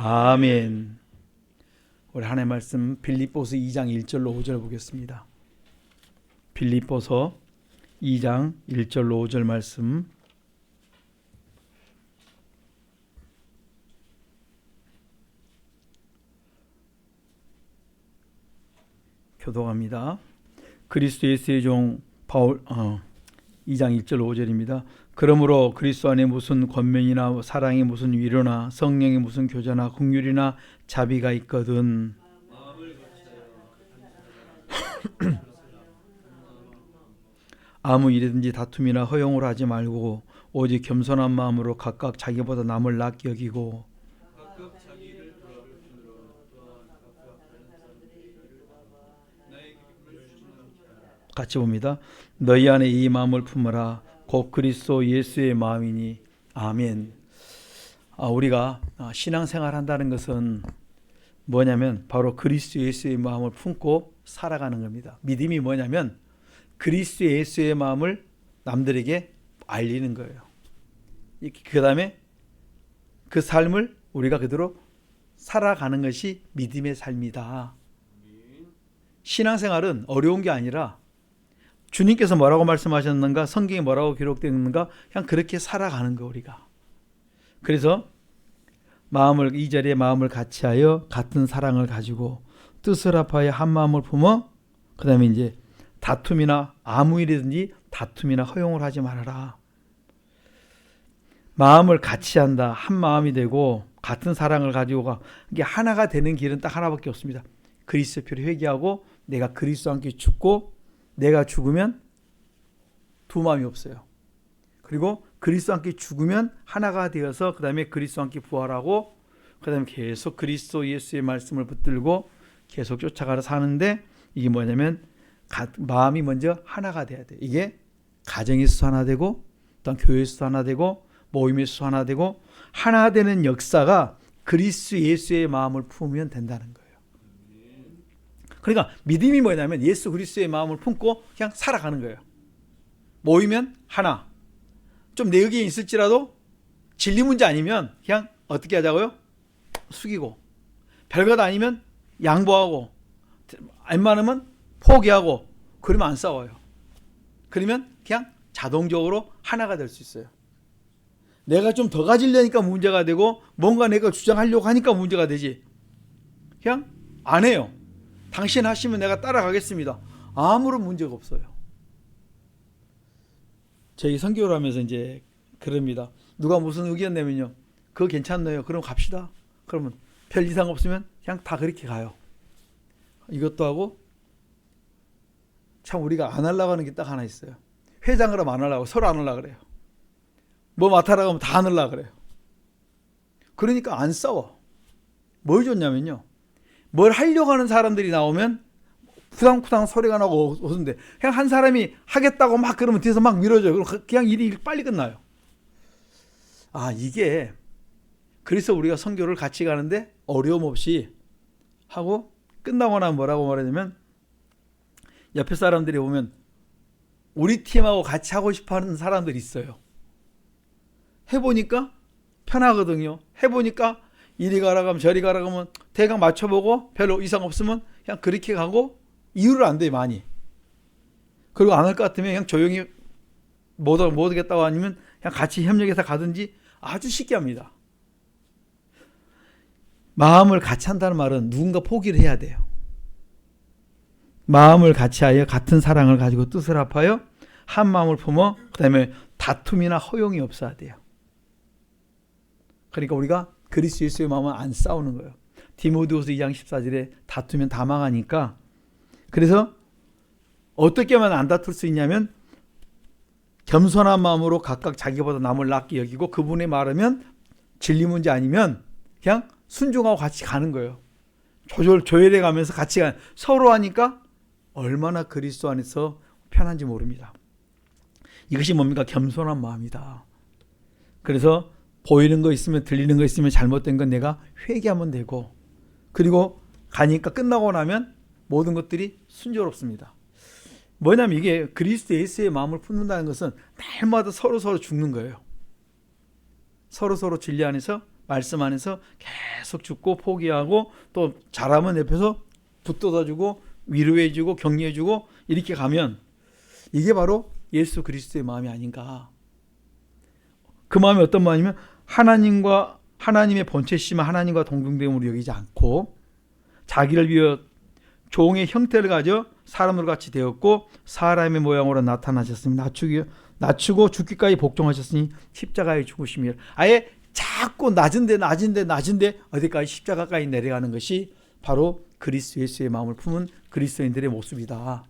아멘. 우리 하나님의 말씀 빌립보서 2장 1절로 5절 보겠습니다. 빌립보서 2장 1절로 5절 말씀 교독합니다. 그리스도 예수의 종 바울 2장 1절 5절입니다. 그러므로 그리스도 안에 무슨 권면이나 사랑이 무슨 위로나 성령의 무슨 교제나 긍휼이나 자비가 있거든 아무 일이든지 다툼이나 허용을 하지 말고 오직 겸손한 마음으로 각각 자기보다 남을 낫게 여기고 같이 봅니다. 너희 안에 이 마음을 품어라. 곧 그리스도 예수의 마음이니. 아멘. 우리가 신앙생활 한다는 것은 뭐냐면 바로 그리스도 예수의 마음을 품고 살아가는 겁니다. 믿음이 뭐냐면 그리스도 예수의 마음을 남들에게 알리는 거예요. 그 다음에 그 삶을 우리가 그대로 살아가는 것이 믿음의 삶이다. 신앙생활은 어려운 게 아니라 주님께서 뭐라고 말씀하셨는가, 성경에 뭐라고 기록되어 있는가, 그냥 그렇게 살아가는 거 우리가. 그래서 2절에 마음을 같이하여 같은 사랑을 가지고 뜻을 합하여 한 마음을 품어, 그 다음에 이제 다툼이나 아무 일이든지 다툼이나 허용을 하지 말아라. 마음을 같이 한다. 한 마음이 되고 같은 사랑을 가지고 이게 하나가 되는 길은 딱 하나밖에 없습니다. 그리스도 피로 회개하고 내가 그리스도와 함께 죽고 내가 죽으면 두 마음이 없어요. 그리고 그리스도와 함께 죽으면 하나가 되어서 그 다음에 그리스도와 함께 부활하고 그 다음에 계속 그리스도 예수의 말씀을 붙들고 계속 쫓아가서 사는데 이게 뭐냐면 마음이 먼저 하나가 돼야 돼요. 이게 가정에서 하나 되고 또 교회에서 하나 되고 모임에서 하나 되고 하나 되는 역사가 그리스도 예수의 마음을 품으면 된다는 거예요. 그러니까 믿음이 뭐냐면 예수 그리스도의 마음을 품고 그냥 살아가는 거예요. 모이면 하나. 좀 내 의견이 있을지라도 진리 문제 아니면 그냥 어떻게 하자고요? 숙이고. 별것 아니면 양보하고. 웬만하면 포기하고. 그러면 안 싸워요. 그러면 그냥 자동적으로 하나가 될 수 있어요. 내가 좀 더 가지려니까 문제가 되고 뭔가 내가 주장하려고 하니까 문제가 되지. 그냥 안 해요. 당신 하시면 내가 따라가겠습니다. 아무런 문제가 없어요. 저희 선교를 하면서 이제 그럽니다. 누가 무슨 의견 내면요. 그거 괜찮네요. 그럼 갑시다. 그러면 별 이상 없으면 그냥 다 그렇게 가요. 이것도 하고 참 우리가 안 하려고 하는 게 딱 하나 있어요. 회장을 하면 안 하려고 서로 안 하려고 그래요. 뭐 맡아라고 하면 다 안 하려고 그래요. 그러니까 안 싸워. 뭘 좋냐면요. 뭘 하려고 하는 사람들이 나오면 부당부당 소리가 나고 오는데 그냥 한 사람이 하겠다고 막 그러면 뒤에서 막 밀어줘요. 그냥 일이 빨리 끝나요. 이게 그래서 우리가 선교를 같이 가는데 어려움 없이 하고 끝나고 나면 뭐라고 말하냐면 옆에 사람들이 보면 우리 팀하고 같이 하고 싶어하는 사람들이 있어요. 해보니까 편하거든요. 해보니까 이리 가라 가면 저리 가라 가면 대강 맞춰보고 별로 이상 없으면 그냥 그렇게 가고 이유를 안 돼 많이. 그리고 안 할 것 같으면 그냥 조용히 못 하겠다고 아니면 그냥 같이 협력해서 가든지 아주 쉽게 합니다. 마음을 같이 한다는 말은 누군가 포기를 해야 돼요. 마음을 같이 하여 같은 사랑을 가지고 뜻을 합하여 한 마음을 품어 그 다음에 다툼이나 허용이 없어야 돼요. 그러니까 우리가 그리스도 예수의 마음은 안 싸우는 거예요. 디모데후서 2장 14절에 다투면 다 망하니까. 그래서 어떻게 하면 안 다툴 수 있냐면 겸손한 마음으로 각각 자기보다 남을 낫게 여기고 그분의 말하면 진리 문제 아니면 그냥 순종하고 같이 가는 거예요. 조율해 가면서 같이 서로 하니까 얼마나 그리스도 안에서 편한지 모릅니다. 이것이 뭡니까? 겸손한 마음이다. 그래서 보이는 거 있으면 들리는 거 있으면 잘못된 건 내가 회개하면 되고 그리고 가니까 끝나고 나면 모든 것들이 순조롭습니다. 뭐냐면 이게 그리스도 예수의 마음을 품는다는 것은 날마다 서로 죽는 거예요. 서로 진리 안에서 말씀 안에서 계속 죽고 포기하고 또 잘하면 옆에서 붙돋아주고 위로해주고 격려해주고 이렇게 가면 이게 바로 예수 그리스도의 마음이 아닌가. 그 마음이 어떤 마음이면 하나님의 본체시면 하나님과 동등됨으로 여기지 않고 자기를 위해 종의 형태를 가져 사람으로 같이 되었고 사람의 모양으로 나타나셨으니 낮추고 죽기까지 복종하셨으니 십자가에 죽으시며 아예 자꾸 낮은데 어디까지 십자가까지 내려가는 것이 바로 그리스도 예수의 마음을 품은 그리스도인들의 모습이다.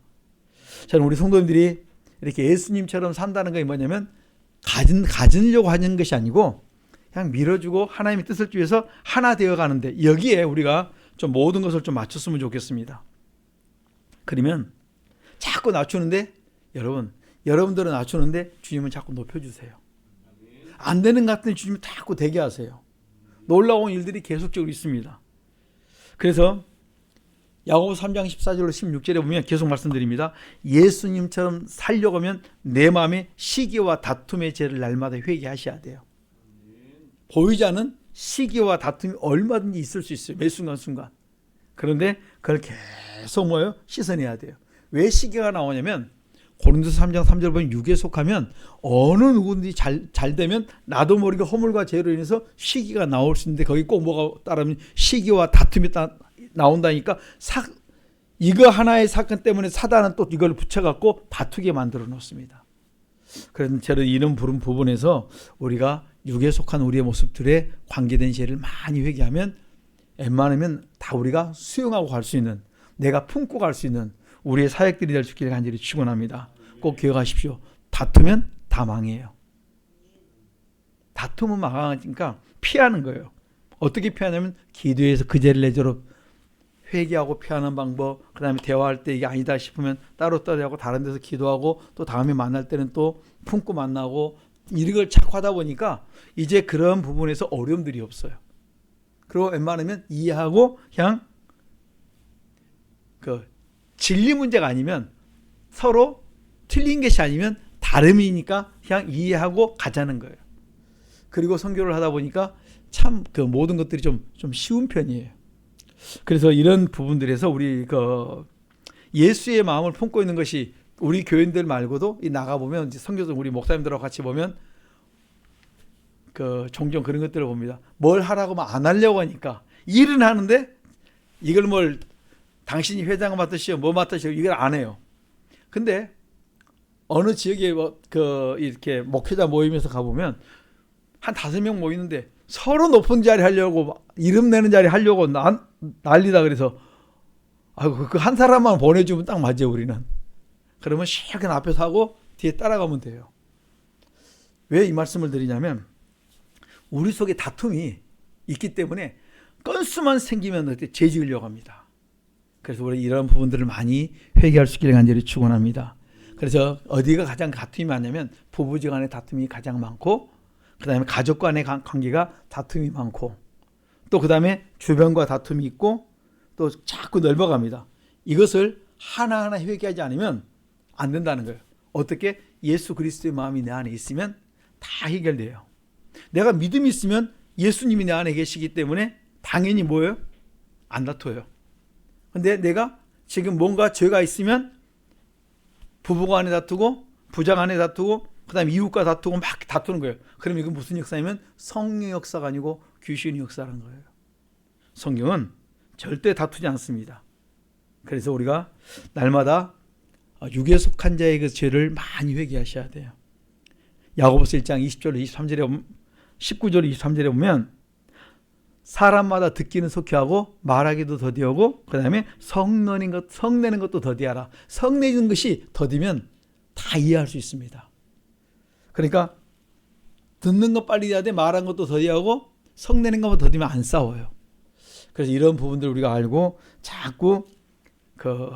저는 우리 성도님들이 이렇게 예수님처럼 산다는 것이 뭐냐면 가지려고 하는 것이 아니고 그냥 밀어주고 하나님의 뜻을 위해서 하나 되어 가는데 여기에 우리가 좀 모든 것을 좀 맞췄으면 좋겠습니다. 그러면 자꾸 낮추는데 여러분들은 낮추는데 주님은 자꾸 높여주세요. 안 되는 것 같은데 주님은 자꾸 되게 하세요. 놀라운 일들이 계속적으로 있습니다. 그래서 야고보서 3장 14절로 16절에 보면 계속 말씀드립니다. 예수님처럼 살려고 하면 내 마음에 시기와 다툼의 죄를 날마다 회개하셔야 돼요. 보이지 않는 시기와 다툼이 얼마든지 있을 수 있어요. 매 순간순간. 그런데 그걸 계속 씻어내야 돼요. 왜 시기가 나오냐면 고린도서 3장 3절 보면 육에 속하면 어느 누구든지 잘 되면 나도 모르게 허물과 죄로 인해서 시기가 나올 수 있는데 거기 꼭 뭐가 따르면 시기와 다툼이 나온다니까 이거 하나의 사건 때문에 사단은 또 이걸 붙여갖고 다투게 만들어 놓습니다. 그래서 저는 이런 부분에서 우리가 육에 속한 우리의 모습들에 관계된 죄를 많이 회개하면 웬만하면 다 우리가 수용하고 갈 수 있는 내가 품고 갈 수 있는 우리의 사역들이 될 수 있기를 간절히 축원합니다. 꼭 기억하십시오. 다투면 다 망해요. 다투면 망하니까 피하는 거예요. 어떻게 피하냐면 기도해서 그 죄를 내도록 회개하고 피하는 방법, 그 다음에 대화할 때 이게 아니다 싶으면 따로 하고 다른 데서 기도하고 또 다음에 만날 때는 또 품고 만나고 이런 걸 자꾸 하다 보니까 이제 그런 부분에서 어려움들이 없어요. 그리고 웬만하면 이해하고 그냥 진리 문제가 아니면 서로 틀린 것이 아니면 다름이니까 그냥 이해하고 가자는 거예요. 그리고 선교를 하다 보니까 참 모든 것들이 좀 쉬운 편이에요. 그래서 이런 부분들에서 우리 예수의 마음을 품고 있는 것이 우리 교인들 말고도 나가 보면 선교도 우리 목사님들하고 같이 보면 종종 그런 것들을 봅니다. 뭘 하라고 안 하려고 하니까 일은 하는데 이걸 당신이 회장을 맡으시오 뭐 맡으시오 이걸 안 해요. 근데 어느 지역에 이렇게 목회자 모임에서 가보면 한 5명 모이는데 서로 높은 자리 하려고 이름 내는 자리 하려고 난리다. 그래서 그 한 사람만 보내주면 딱 맞아요. 우리는. 그러면 실컷 앞에서 하고 뒤에 따라가면 돼요. 왜 이 말씀을 드리냐면 우리 속에 다툼이 있기 때문에 건수만 생기면 죄 지으려고 합니다. 그래서 우리 이런 부분들을 많이 회개할 수 있기를 간절히 축원합니다. 그래서 어디가 가장 다툼이 많냐면 부부지간의 다툼이 가장 많고 그 다음에 가족 간의 관계가 다툼이 많고 또 그 다음에 주변과 다툼이 있고 또 자꾸 넓어갑니다. 이것을 하나하나 회개하지 않으면 안 된다는 거예요. 어떻게? 예수 그리스도의 마음이 내 안에 있으면 다 해결돼요. 내가 믿음이 있으면 예수님이 내 안에 계시기 때문에 당연히 뭐예요? 안 다퉈요. 근데 내가 지금 뭔가 죄가 있으면 부부가 안에 다투고 부장 안에 다투고 그 다음에 이웃과 다투고 막 다투는 거예요. 그럼 이건 무슨 역사냐면 성령 역사가 아니고 귀신의 역사라는 거예요. 성경은 절대 다투지 않습니다. 그래서 우리가 날마다 육에 속한 자의 그 죄를 많이 회개하셔야 돼요. 야고보서 1장 20절 23절에 19절 23절에 보면 사람마다 듣기는 속히 하고 말하기도 더디하고 그 다음에 성내는 것도 더디하라. 성내는 것이 더디면 다 이해할 수 있습니다. 그러니까 듣는 것 빨리 해야 돼. 말한 것도 더디하고 성내는 것만 더디면 안 싸워요. 그래서 이런 부분들 우리가 알고 자꾸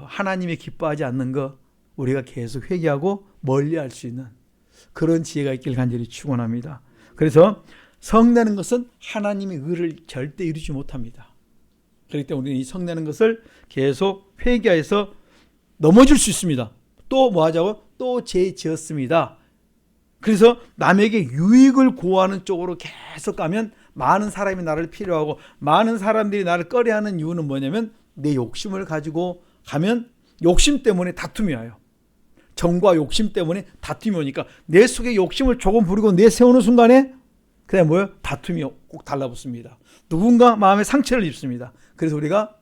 하나님이 기뻐하지 않는 거 우리가 계속 회개하고 멀리할 수 있는 그런 지혜가 있길 간절히 축원합니다. 그래서 성내는 것은 하나님의 의를 절대 이루지 못합니다. 그렇기 때문에 우리는 이 성내는 것을 계속 회개해서 넘어질 수 있습니다. 또 뭐 하자고? 또 죄 지었습니다. 그래서 남에게 유익을 구하는 쪽으로 계속 가면 많은 사람이 나를 필요하고 많은 사람들이 나를 꺼려하는 이유는 뭐냐면 내 욕심을 가지고 가면 욕심 때문에 다툼이 와요. 정과 욕심 때문에 다툼이 오니까 내 속에 욕심을 조금 부리고 내세우는 순간에 그냥 뭐예요? 다툼이 꼭 달라붙습니다. 누군가 마음에 상처를 입습니다. 그래서 우리가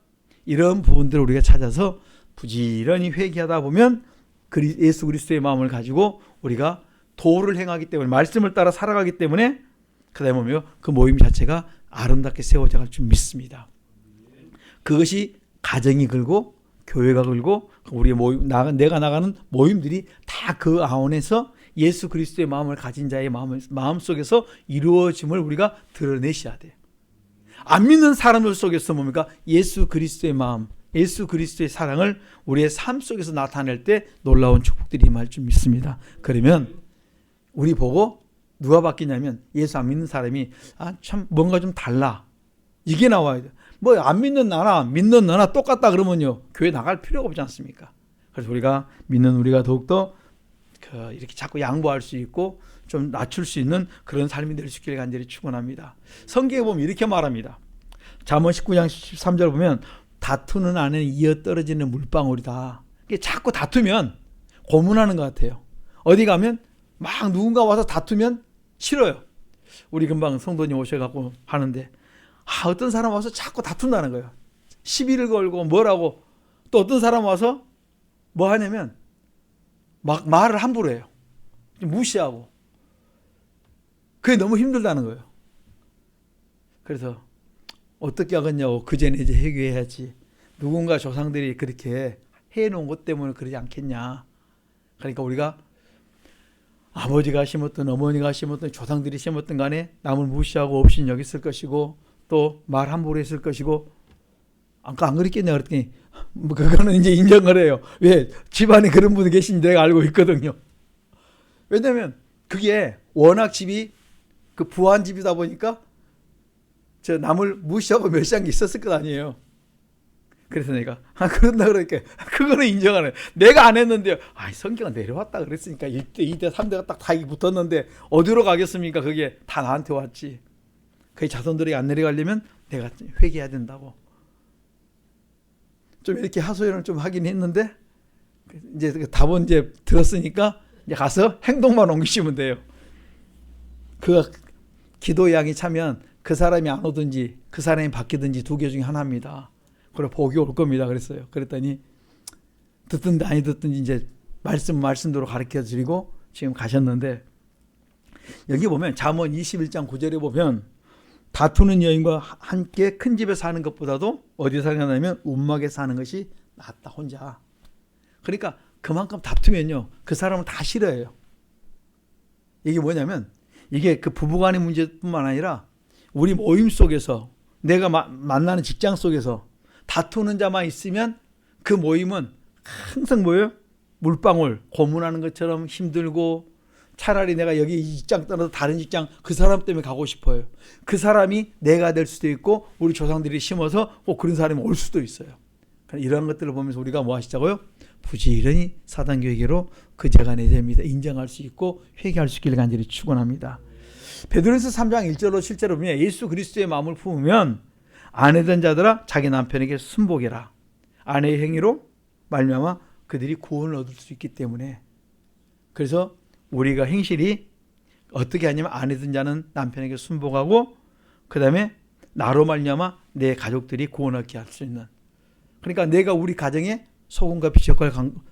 이런 부분들을 우리가 찾아서 부지런히 회개하다 보면 예수 그리스도의 마음을 가지고 우리가 도를 행하기 때문에 말씀을 따라 살아가기 때문에 그다음에 뭐요? 그 모임 자체가 아름답게 세워져 갈 줄 믿습니다. 그것이 가정이 걸고 교회가 걸고 우리의 모임, 내가 나가는 모임들이 다 그 아원에서 예수 그리스도의 마음을 가진 자의 마음 속에서 이루어짐을 우리가 드러내셔야 돼요. 안 믿는 사람들 속에서 뭡니까? 예수 그리스도의 마음, 예수 그리스도의 사랑을 우리의 삶 속에서 나타낼 때 놀라운 축복들이 임할 줄 믿습니다. 그러면 우리 보고 누가 바뀌냐면 예수 안 믿는 사람이 참 뭔가 좀 달라. 이게 나와야 돼. 뭐 안 믿는 나나 믿는 너나 똑같다 그러면요. 교회 나갈 필요가 없지 않습니까? 그래서 우리가 믿는 우리가 더욱더 이렇게 자꾸 양보할 수 있고 좀 낮출 수 있는 그런 삶이 될 수 있기를 간절히 축원합니다. 성경에 보면 이렇게 말합니다. 잠언 19장 13절 보면 다투는 안에는 이어 떨어지는 물방울이다. 자꾸 다투면 고문하는 것 같아요. 어디 가면 막 누군가 와서 다투면 싫어요. 우리 금방 성도님 오셔갖고 하는데 어떤 사람 와서 자꾸 다툰다는 거예요. 시비를 걸고 뭐라고. 또 어떤 사람 와서 뭐 하냐면 막 말을 함부로 해요. 무시하고. 그게 너무 힘들다는 거예요. 그래서 어떻게 하겠냐고. 그 전에 이제 해결해야지. 누군가 조상들이 그렇게 해놓은 것 때문에 그러지 않겠냐. 그러니까 우리가 아버지가 심었든 어머니가 심었든 조상들이 심었든 간에 남을 무시하고 없인 여겼을 것이고 또 말 함부로 했을 것이고 아까 안 그랬겠냐 그랬더니 그거는 이제 인정을 해요. 왜? 집안에 그런 분이 계신지 내가 알고 있거든요. 왜냐면 그게 워낙 집이 그 부한 집이다 보니까 저 남을 무시하고 멸시한 게 있었을 것 아니에요. 그래서 내가 그런다 그러니까 그거는 인정하네. 내가 안 했는데 성경은 내려왔다 그랬으니까 1대, 2대, 3대가 딱 다 붙었는데 어디로 가겠습니까? 그게 다 나한테 왔지. 그 자손들이 안 내려가려면 내가 회개해야 된다고. 좀 이렇게 하소연을 좀 하긴 했는데 이제 답은 이제 들었으니까 이제 가서 행동만 옮기시면 돼요. 그 기도 양이 차면 그 사람이 안 오든지 그 사람이 바뀌든지 두 개 중에 하나입니다. 그래 복이 올 겁니다. 그랬어요. 그랬더니 듣든지 아니 듣든지 이제 말씀대로 가르쳐 드리고 지금 가셨는데 여기 보면 잠언 21장 9절에 보면 다투는 여인과 함께 큰 집에 사는 것보다도 어디 사냐면 움막에 사는 것이 낫다 혼자. 그러니까 그만큼 다투면요 그 사람은 다 싫어해요. 이게 뭐냐면 이게 그 부부간의 문제뿐만 아니라 우리 모임 속에서 내가 만나는 직장 속에서 다투는 자만 있으면 그 모임은 항상 뭐예요? 물방울 고문하는 것처럼 힘들고 차라리 내가 여기 이 직장 떠나서 다른 직장 그 사람 때문에 가고 싶어요. 그 사람이 내가 될 수도 있고 우리 조상들이 심어서 꼭 그런 사람이 올 수도 있어요. 이런 것들을 보면서 우리가 뭐 하시자고요? 부지런히 사단교회계로 그 죄가 내 죄입니다. 인정할 수 있고 회개할 수 있기를 간절히 축원합니다. 베드로전서 3장 1절로 실제로 보면 예수 그리스도의 마음을 품으면 아내된 자들아 자기 남편에게 순복해라. 아내의 행위로 말미암아 그들이 구원을 얻을 수 있기 때문에. 그래서 우리가 행실이 어떻게 하냐면 아내된 자는 남편에게 순복하고 그 다음에 나로 말미암아 내 가족들이 구원 얻게 할 수 있는. 그러니까 내가 우리 가정에 소금과 빛 역할을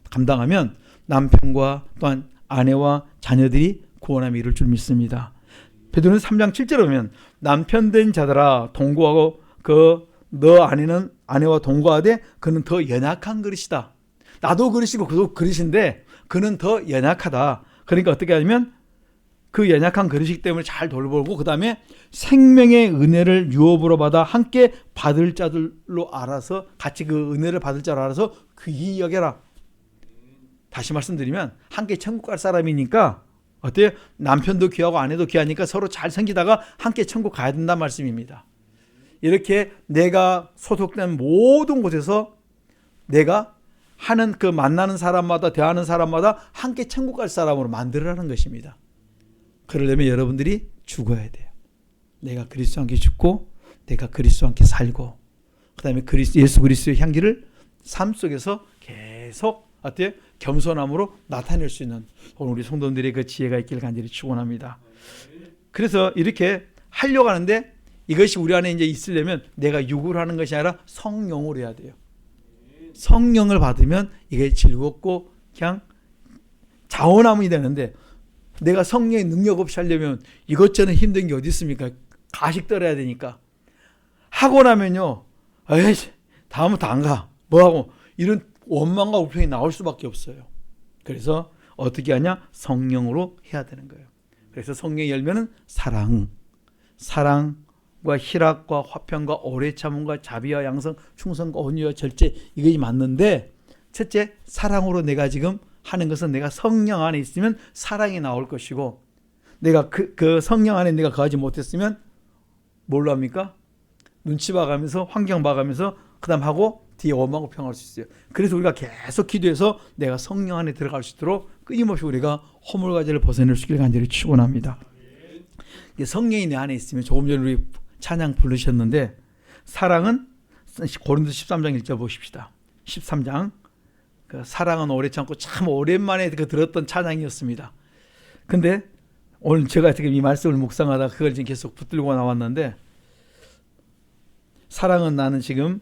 감당하면 남편과 또한 아내와 자녀들이 구원함이 이룰 줄 믿습니다. 베드로는 3장 7절에 보면 남편 된 자들아 동거하고 너 아내와 동거하되 그는 더 연약한 그릇이다. 나도 그릇이고 그도 그릇인데 그는 더 연약하다. 그러니까 어떻게 하냐면 그 연약한 그릇이기 때문에 잘 돌보고 그 다음에 생명의 은혜를 유업으로 받아 함께 받을 자들로 알아서 같이 그 은혜를 받을 자로 알아서 귀히 여겨라. 다시 말씀드리면 함께 천국 갈 사람이니까 어때요? 남편도 귀하고 아내도 귀하니까 서로 잘 섬기다가 함께 천국 가야 된다는 말씀입니다. 이렇게 내가 소속된 모든 곳에서 내가 하는 그 만나는 사람마다 대하는 사람마다 함께 천국 갈 사람으로 만들어라는 것입니다. 그러려면 여러분들이 죽어야 돼요. 내가 그리스도와 함께 죽고 내가 그리스도와 함께 살고 그다음에 예수 그리스도의 향기를 삶 속에서 계속 어때요? 겸손함으로 나타낼 수 있는 오늘 우리 성도들의 그 지혜가 있기를 간절히 축원합니다. 그래서 이렇게 하려고 하는데 이것이 우리 안에 이제 있으려면 내가 육으로 하는 것이 아니라 성령으로 해야 돼요. 성령을 받으면 이게 즐겁고 그냥 자원함이 되는데 내가 성령의 능력 없이 하려면 이것저것 힘든 게 어디 있습니까? 가식 떨어야 되니까. 하고 나면요. 에이, 다음부터 안 가. 뭐하고 이런 원망과 우평이 나올 수밖에 없어요. 그래서 어떻게 하냐? 성령으로 해야 되는 거예요. 그래서 성령이 열면은 사랑과 희락과 화평과 오래 참음과 자비와 양성, 충성과 온유와 절제 이게 맞는데 첫째 사랑으로 내가 지금 하는 것은 내가 성령 안에 있으면 사랑이 나올 것이고 내가 그 성령 안에 내가 거하지 못했으면 뭘로 합니까? 눈치 봐가면서 환경 봐가면서 그 다음 하고 뒤에 원망하고 평할 수 있어요. 그래서 우리가 계속 기도해서 내가 성령 안에 들어갈 수 있도록 끊임없이 우리가 허물과제를 벗어낼 수 있기를 간절히 축원합니다. 성령이 내 안에 있으면 조금 전에 우리 찬양 부르셨는데 사랑은 고린도서 13장 1절 보십시다. 13장 그 사랑은 오래 참고 참 오랜만에 들었던 찬양이었습니다. 근데 오늘 제가 지금 이 말씀을 묵상하다 그걸 지금 계속 붙들고 나왔는데 사랑은 나는 지금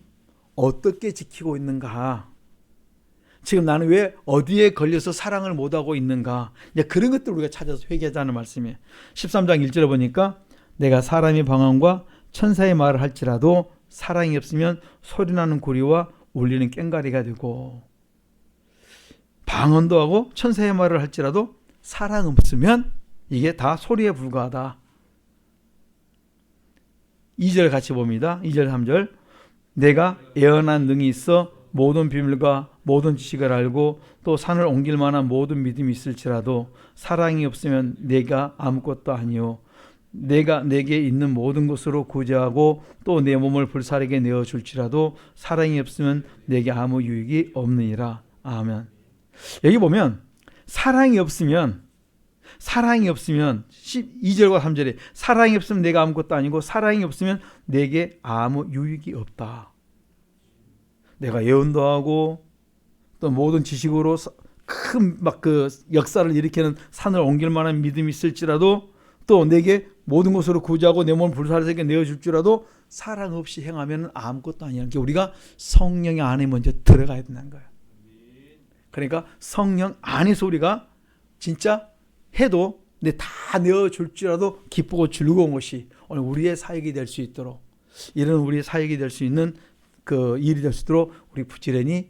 어떻게 지키고 있는가? 지금 나는 왜 어디에 걸려서 사랑을 못하고 있는가? 이제 그런 것들 우리가 찾아서 회개하자는 말씀이에요. 13장 1절에 보니까 내가 사람의 방언과 천사의 말을 할지라도 사랑이 없으면 소리나는 구리와 울리는 꽹과리가 되고 방언도 하고 천사의 말을 할지라도 사랑 없으면 이게 다 소리에 불과하다. 2절 같이 봅니다. 2절 3절 내가 예언한 능이 있어 모든 비밀과 모든 지식을 알고 또 산을 옮길 만한 모든 믿음이 있을지라도 사랑이 없으면 내가 아무것도 아니요 내가 내게 있는 모든 것으로 구제하고 또 내 몸을 불사르게 내어줄지라도 사랑이 없으면 내게 아무 유익이 없느니라. 아멘. 여기 보면 사랑이 없으면 2절과 3절에 사랑이 없으면 내가 아무것도 아니고 사랑이 없으면 내게 아무 유익이 없다. 내가 예언도 하고 또 모든 지식으로 큰 막 그 역사를 일으키는 산을 옮길 만한 믿음이 있을지라도 또 내게 모든 것으로 구제하고 내 몸을 불사르게 내어줄지라도 사랑 없이 행하면 아무것도 아니라는 게 우리가 성령의 안에 먼저 들어가야 된다는 거예요. 그러니까 성령 안에서 우리가 진짜 해도 내 다 내어줄지라도 기쁘고 즐거운 것이 오늘 우리의 사역이 될 수 있도록 이런 우리의 사역이 될 수 있는 그 일이 될 수 있도록 우리 부지런히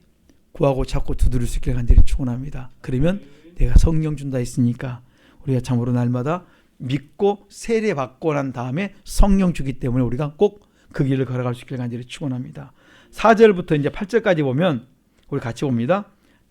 구하고 찾고 두드릴 수 있기를 간절히 축원합니다. 그러면 내가 성령 준다 했으니까 우리가 참으로 날마다 믿고 세례 받고 난 다음에 성령 주기 때문에 우리가 꼭 그 길을 걸어갈 수 있기를 간절히 축원합니다. 4절부터 이제 8절까지 보면 우리 같이 봅니다.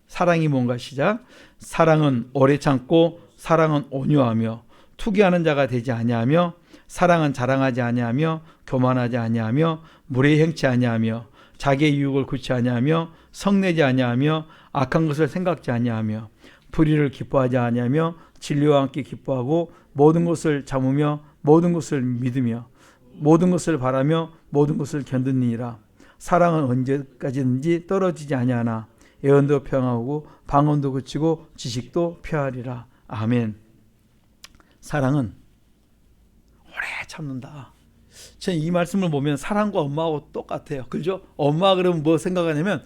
사랑이 뭔가 시작. 사랑은 오래 참고 사랑은 온유하며 투기하는 자가 되지 아니하며 사랑은 자랑하지 아니하며 교만하지 아니하며 무례히 행치 아니하며 자기의 유익을 굳지 아니하며 성내지 아니하며 악한 것을 생각지 아니하며 불의를 기뻐하지 아니하며 진리와 함께 기뻐하고 모든 것을 참으며 모든 것을 믿으며 모든 것을 바라며 모든 것을 견디니라. 사랑은 언제까지든지 떨어지지 아니하나 예언도 평하고 방언도 그치고 지식도 폐하리라. 아멘. 사랑은 오래 참는다. 저는 이 말씀을 보면 사랑과 엄마하고 똑같아요. 그죠? 엄마 그러면 뭐 생각하냐면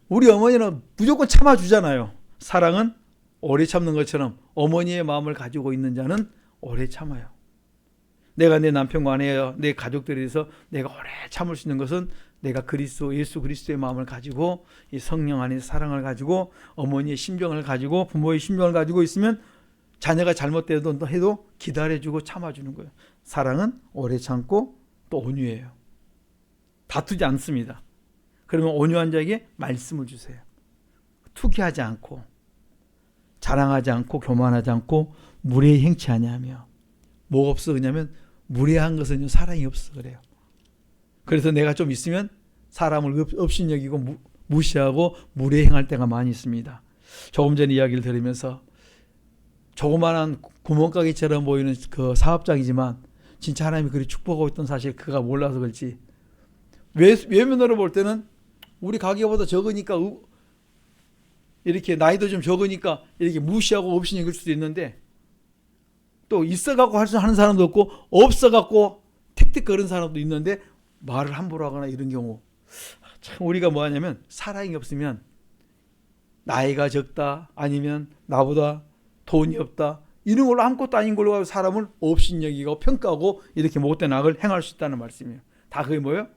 우리 어머니는 무조건 참아주잖아요. 사랑은 오래 참는 것처럼 어머니의 마음을 가지고 있는 자는 오래 참아요. 내가 내 남편과 아내와 내 가족들에 대해서 내가 오래 참을 수 있는 것은 내가 예수 그리스도의 마음을 가지고 이 성령 안에 사랑을 가지고 어머니의 심정을 가지고 부모의 심정을 가지고 있으면 자녀가 잘못돼도 해도 기다려주고 참아주는 거예요. 사랑은 오래 참고 또 온유해요. 다투지 않습니다. 그러면 온유한 자에게 말씀을 주세요. 투기하지 않고 자랑하지 않고 교만하지 않고 무례히 행치 아니하며 뭐가 없어 그냐면 무례한 것은 사랑이 없어 그래요. 그래서 내가 좀 있으면 사람을 업신여기고 무시하고 무례히 행할 때가 많이 있습니다. 조금 전에 이야기를 들으면서 조그마한 구멍가게처럼 보이는 그 사업장이지만 진짜 하나님이 그리 축복하고 있던 사실 그가 몰라서 그렇지. 외면으로 볼 때는 우리 가게보다 적으니까 이렇게 나이도 좀 적으니까 이렇게 무시하고 없이 여길 수도 있는데, 또 있어갖고 하는 사람도 없고 없어갖고 틱틱 거리는 사람도 있는데 말을 함부로 하거나 이런 경우, 참 우리가 뭐 하냐면 사랑이 없으면 나이가 적다 아니면 나보다 돈이 없다 이런 걸로 아무것도 아닌 걸로 가지고 사람을 업신여기고 평가하고 이렇게 못된 악을 행할 수 있다는 말씀이에요. 다 그게 뭐예요?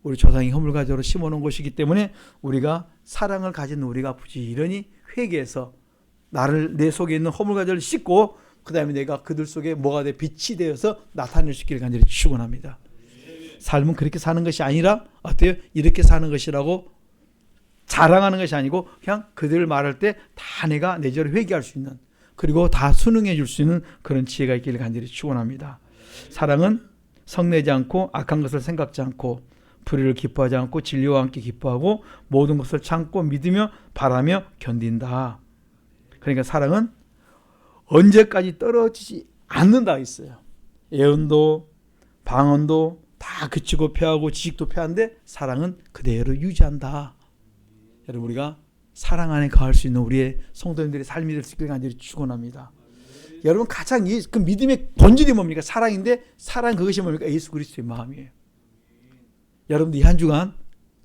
우리 조상이 허물가지로 심어놓은 것이기 때문에 우리가 사랑을 가진 우리가 부지런히 회개해서 나를 내 속에 있는 허물가지를 씻고 그 다음에 내가 그들 속에 뭐가 돼 빛이 되어서 나타낼 수 있기를 간절히 축원합니다. 삶은 그렇게 사는 것이 아니라 어때요? 이렇게 사는 것이라고 자랑하는 것이 아니고 그냥 그들 말할 때 다 내가 내저를 회개할 수 있는, 그리고 다 순응해 줄 수 있는 그런 지혜가 있기를 간절히 축원합니다. 사랑은 성내지 않고 악한 것을 생각지 않고 불의를 기뻐하지 않고 진리와 함께 기뻐하고 모든 것을 참고 믿으며 바라며 견딘다. 그러니까 사랑은 언제까지 떨어지지 않는다 있어요. 예언도 방언도 다 그치고 패하고 지식도 패하는데 사랑은 그대로 유지한다. 여러분, 우리가 사랑 안에 거할 수 있는 우리의 성도님들의 삶이 될 수 있기를 간절히 축원합니다. 여러분, 가장 그 믿음의 본질이 뭡니까? 사랑인데, 사랑 그것이 뭡니까? 예수 그리스도의 마음이에요. 여러분들 이 한 주간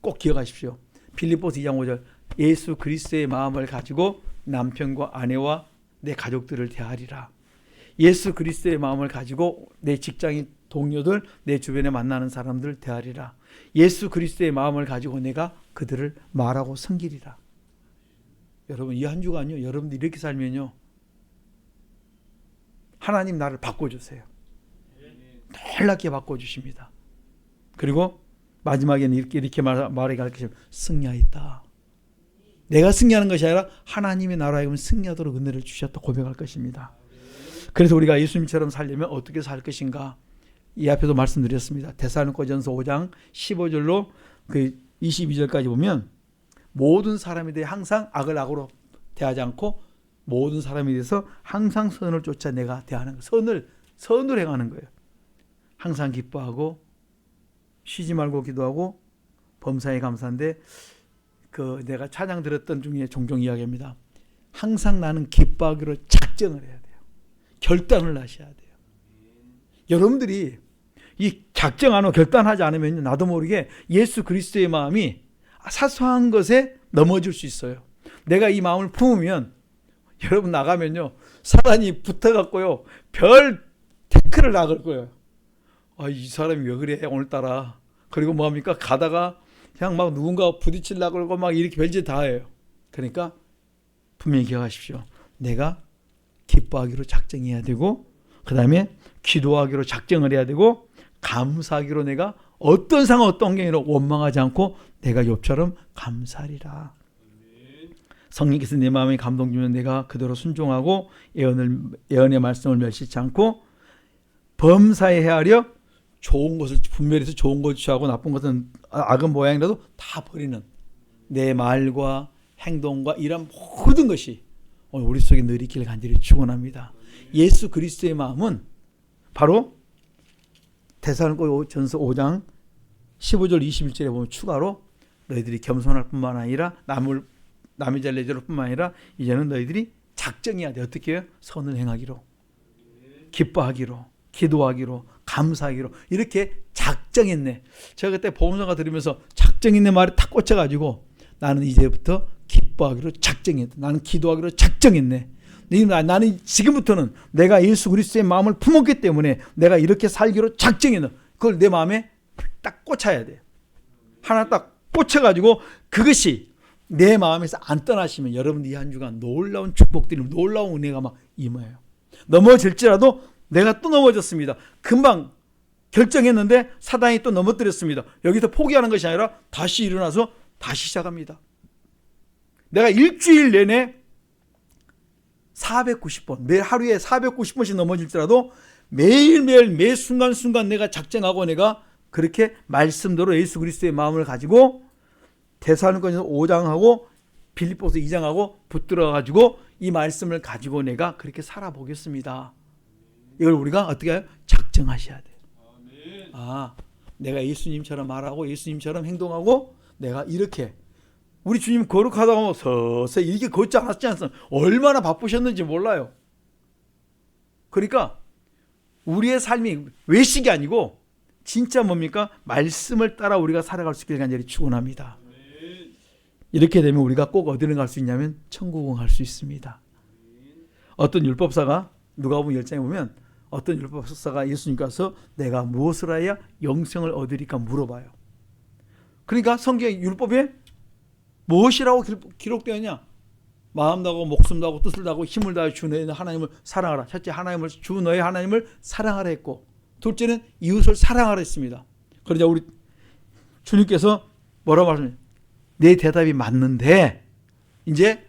꼭 기억하십시오. 빌립보서 2장 5절, 예수 그리스도의 마음을 가지고 남편과 아내와 내 가족들을 대하리라. 예수 그리스도의 마음을 가지고 내 직장인 동료들, 내 주변에 만나는 사람들 대하리라. 예수 그리스도의 마음을 가지고 내가 그들을 말하고 섬기리라. 여러분, 이 한 주간요, 여러분들이 이렇게 살면요, 하나님 나를 바꿔주세요. 놀랍게 바꿔주십니다. 그리고 마지막에는 이렇게 말해 갈 것이 승리하였다. 내가 승리하는 것이 아니라 하나님의 나라에 승리하도록 은혜를 주셨다 고백할 것입니다. 그래서 우리가 예수님처럼 살려면 어떻게 살 것인가? 이 앞에도 말씀드렸습니다. 데살로니가전서 5장 15절로 그 22절까지 보면 모든 사람에 대해 항상 악을 악으로 대하지 않고 모든 사람에 대해서 항상 선을 쫓아 내가 대하는 거, 선을 행하는 거예요. 항상 기뻐하고 쉬지 말고 기도하고 범사에 감사한데, 그 내가 찬양 들었던 중에 종종 이야기합니다. 항상 나는 기뻐하기로 작정을 해야 돼요. 결단을 하셔야 돼요. 여러분들이 이 작정 안 하고 결단하지 않으면 나도 모르게 예수 그리스도의 마음이 사소한 것에 넘어질 수 있어요. 내가 이 마음을 품으면 여러분 나가면요, 사단이 붙어갖고요, 별 태클을 나갈 거예요. 아, 이 사람이 왜 그래 오늘따라. 그리고 뭐합니까? 가다가 그냥 막 누군가 부딪히려고 그러고 막 이렇게 별짓 다 해요. 그러니까 분명히 기억하십시오. 내가 기뻐하기로 작정해야 되고, 그 다음에 기도하기로 작정을 해야 되고, 감사하기로 내가 어떤 상황 어떤 환경이로 원망하지 않고 내가 욥처럼 감사하리라. 성령께서 내 마음에 감동 주면 내가 그대로 순종하고 예언의 말씀을 멸시치 않고 범사에 헤아려 좋은 것을 분별해서 좋은 것을 취하고 나쁜 것은 악은 모양이라도 다 버리는 내 말과 행동과 이런 모든 것이 오늘 우리 속에 늘 있기를 간절히 축원합니다. 예수 그리스도의 마음은 바로 데살로니가전서 5장 15절 21절에 보면 추가로 너희들이 겸손할 뿐만 아니라 남의 잘 내줄 뿐만 아니라 이제는 너희들이 작정해야 돼. 어떻게 해요? 선을 행하기로, 기뻐하기로, 기도하기로, 감사하기로 이렇게 작정했네. 제가 그때 보험성가 들으면서 작정했네 말이 탁 꽂혀가지고 나는 이제부터 기뻐하기로 작정했다. 나는 기도하기로 작정했네. 나는 지금부터는 내가 예수 그리스도의 마음을 품었기 때문에 내가 이렇게 살기로 작정했다. 그걸 내 마음에 딱 꽂혀야 돼요. 하나 딱 꽂혀가지고 그것이 내 마음에서 안 떠나시면 여러분들 이 한 주간 놀라운 축복들이, 놀라운 은혜가 막 임해요. 넘어질지라도 내가 또 넘어졌습니다. 금방 결정했는데 사단이 또 넘어뜨렸습니다. 여기서 포기하는 것이 아니라 다시 일어나서 다시 시작합니다. 내가 일주일 내내 490번, 매 하루에 490번씩 넘어질지라도 매일매일 매 순간순간 내가 작정하고 내가 그렇게 말씀대로 예수 그리스도의 마음을 가지고 데살로니가전서 5장하고 빌립보서 2장하고 붙들어 가지고 이 말씀을 가지고 내가 그렇게 살아보겠습니다. 이걸 우리가 어떻게 해요? 작정하셔야 돼요. 아, 내가 예수님처럼 말하고 예수님처럼 행동하고 내가 이렇게 우리 주님 거룩하다고 하면 서서히 이렇게 걷지 않았지 않습니까? 얼마나 바쁘셨는지 몰라요. 그러니까 우리의 삶이 외식이 아니고 진짜 뭡니까? 말씀을 따라 우리가 살아갈 수 있기를 간절히 축원합니다. 이렇게 되면 우리가 꼭 어디를 갈 수 있냐면 천국을 갈 수 있습니다. 어떤 율법사가 누가복음 10장에 보면 어떤 율법사가 예수님께 와서 내가 무엇을 해야 영생을 얻으리까 물어봐요. 그러니까 성경의 율법에 무엇이라고 기록되었냐? 마음 다하고 목숨 다하고 뜻을 다하고 힘을 다하여 주 너의 하나님을 사랑하라. 첫째, 하나님을 주 너의 하나님을 사랑하라 했고, 둘째는 이웃을 사랑하라 했습니다. 그러자 우리 주님께서 뭐라고 말씀하셨냐? 내 대답이 맞는데 이제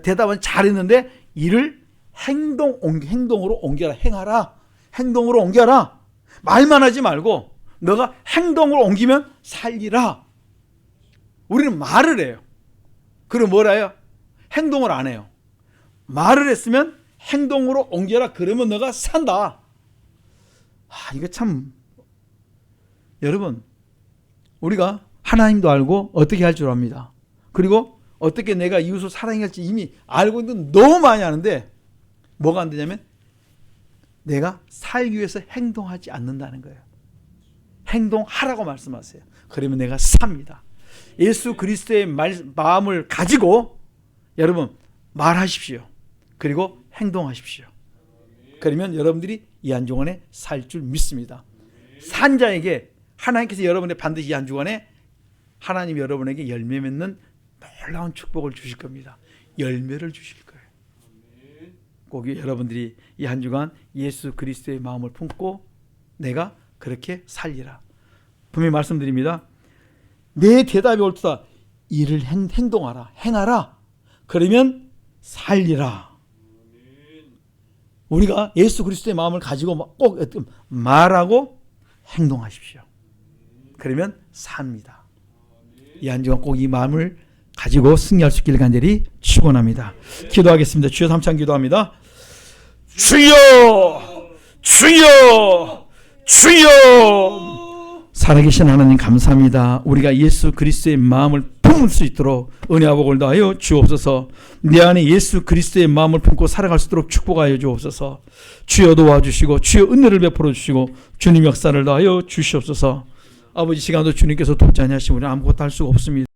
대답은 잘했는데 이를 행동으로 옮겨라. 행하라. 행동으로 옮겨라. 말만 하지 말고 너가 행동으로 옮기면 살리라. 우리는 말을 해요. 그럼 뭐라 해요? 행동을 안 해요. 말을 했으면 행동으로 옮겨라. 그러면 너가 산다. 이거 참, 여러분, 우리가 하나님도 알고 어떻게 할 줄 압니다. 그리고 어떻게 내가 이웃을 사랑해야 할지 이미 알고 있는 너무 많이 아는데 뭐가 안 되냐면 내가 살기 위해서 행동하지 않는다는 거예요. 행동하라고 말씀하세요. 그러면 내가 삽니다. 예수 그리스도의 마음을 가지고 여러분 말하십시오. 그리고 행동하십시오. 그러면 여러분들이 이 한 주간에 살 줄 믿습니다. 산 자에게 하나님께서 여러분의 반드시 이 한 주간에 하나님 여러분에게 열매 맺는 놀라운 축복을 주실 겁니다. 열매를 주실 거예요. 꼭 여러분들이 이 한 주간 예수 그리스도의 마음을 품고 내가 그렇게 살리라. 분명히 말씀드립니다. 내 대답이 옳다. 이를 행동하라. 행하라. 그러면 살리라. 우리가 예수 그리스도의 마음을 가지고 꼭 말하고 행동하십시오. 그러면 삽니다. 이 한 주간 꼭 이 마음을 가지고 승리할 수 있기를 간절히 축원합니다. 기도하겠습니다. 주여 삼창 기도합니다. 주여, 주여, 주여. 살아계신 하나님 감사합니다. 우리가 예수 그리스도의 마음을 품을 수 있도록 은혜와 복을 더하여 주옵소서. 내 안에 예수 그리스도의 마음을 품고 살아갈 수 있도록 축복하여 주옵소서. 주여 도와주시고 주여 은혜를 베풀어 주시고 주님 역사를 더하여 주시옵소서. 아버지, 시간도 주님께서 돕지 아니하시면 우리는 아무것도 할 수가 없습니다.